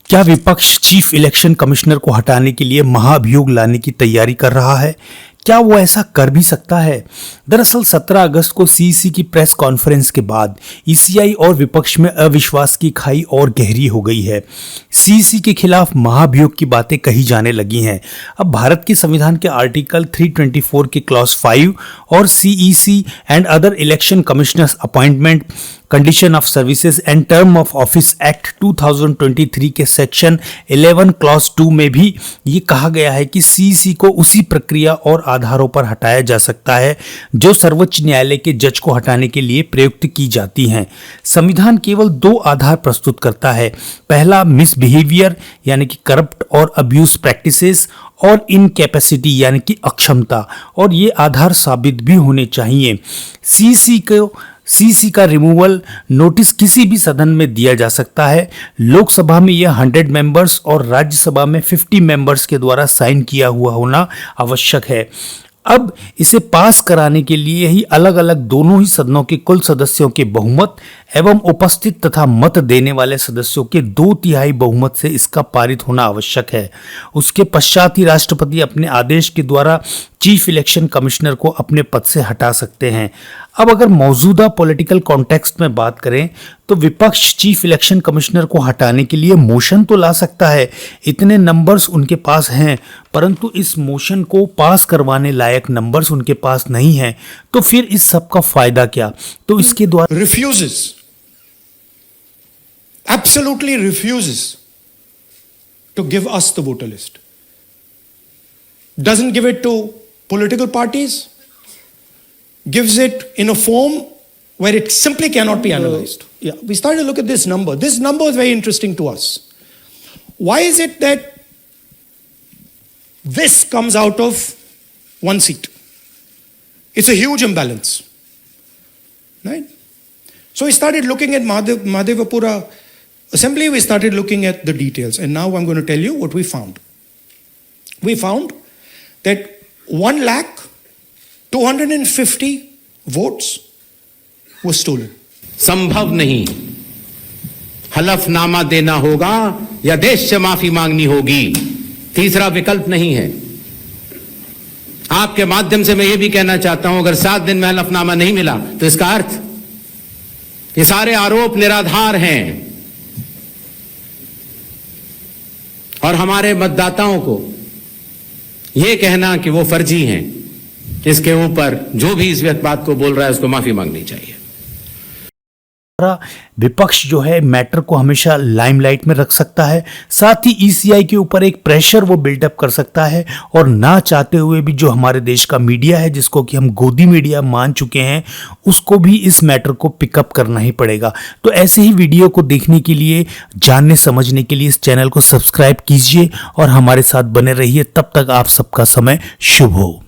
क्या विपक्ष chief election commissioner को हटाने के लिए महाभियोग लाने की तैयारी कर रहा है? क्या वो ऐसा कर भी सकता है? दरअसल 17 अगस्त को सीईसी की प्रेस कॉन्फ्रेंस के बाद ईसीआई और विपक्ष में अविश्वास की खाई और गहरी हो गई है। सीईसी के खिलाफ महाभियोग की बातें कही जाने लगी हैं। अब भारत के संविधान के आर्टिकल 324 के क्लॉज 5 और CEC and other election commissioners appointment condition of services and term of office act 2023 के सेक्शन 11 क्लॉज 2 में भी ये कहा गया है कि सीईसी को उसी प्रक्रिया और आधारों पर हटाया जा सकता है जो सर्वोच्च न्यायालय के जज को हटाने के लिए प्रयुक्त की जाती हैं। संविधान केवल 2 आधार प्रस्तुत करता है। पहला मिसबिहेवियर यानी कि करप्ट और अब्यूज प्रैक्टिसेस और इनकैपेसिटी यानी कि अक्षमता, और ये आधार साबित भी होने चाहिए। सीसी का रिमूवल नोटिस किसी भी सदन में दिया जा सकता है। लोकसभा में यह 100 मेंबर्स और राज्यसभा में 50 मेंबर्स के द्वारा साइन किया हुआ होना आवश्यक है। अब इसे पास कराने के लिए ही अलग अलग दोनों ही सदनों के कुल सदस्यों के बहुमत एवं उपस्थित तथा मत देने वाले सदस्यों के 2/3 बहुमत से इसका पारित होना आवश्यक है। उसके पश्चात ही राष्ट्रपति अपने आदेश के द्वारा चीफ इलेक्शन कमिश्नर को अपने पद से हटा सकते हैं। अब अगर मौजूदा पॉलिटिकल कॉन्टेक्स्ट में बात करें तो विपक्ष चीफ इलेक्शन कमिश्नर को हटाने के लिए मोशन तो ला सकता है, इतने नंबर्स उनके पास हैं, परंतु इस मोशन को पास करवाने लायक नंबर्स उनके पास नहीं हैं। तो फिर इस सब का फायदा क्या? तो इसके द्वारा refuses, absolutely refuses to give us the voter list, doesn't give it to political parties, gives it in a form where it simply cannot be analyzed. We started to look at this number. This number is very interesting to us. Why is it that this comes out of one seat? It's a huge imbalance, right? So we started looking at Mahadevapura Assembly, we started looking at the details, and now I'm going to tell you what we found. We found that 1,250,000 votes were stolen. संभव नहीं, हलफनामा देना होगा या देश से माफी मांगनी होगी, तीसरा विकल्प नहीं है। आपके माध्यम से मैं यह भी कहना चाहता हूं, अगर 7 दिन में हलफनामा नहीं मिला तो इसका अर्थ ये सारे आरोप निराधार हैं और हमारे मतदाताओं को यह कहना कि वो फर्जी हैं, इसके ऊपर जो भी इस बात को बोल रहा है उसको माफी मांगनी चाहिए। विपक्ष जो है मैटर को हमेशा लाइमलाइट में रख सकता है, साथ ही ईसीआई के ऊपर एक प्रेशर वो बिल्डअप कर सकता है, और ना चाहते हुए भी जो हमारे देश का मीडिया है जिसको कि हम गोदी मीडिया मान चुके हैं, उसको भी इस मैटर को पिकअप करना ही पड़ेगा। तो ऐसे ही वीडियो को देखने के लिए, जानने समझने के लिए इस चैनल को सब्सक्राइब कीजिए और हमारे साथ बने रहिए। तब तक आप सबका समय शुभ हो।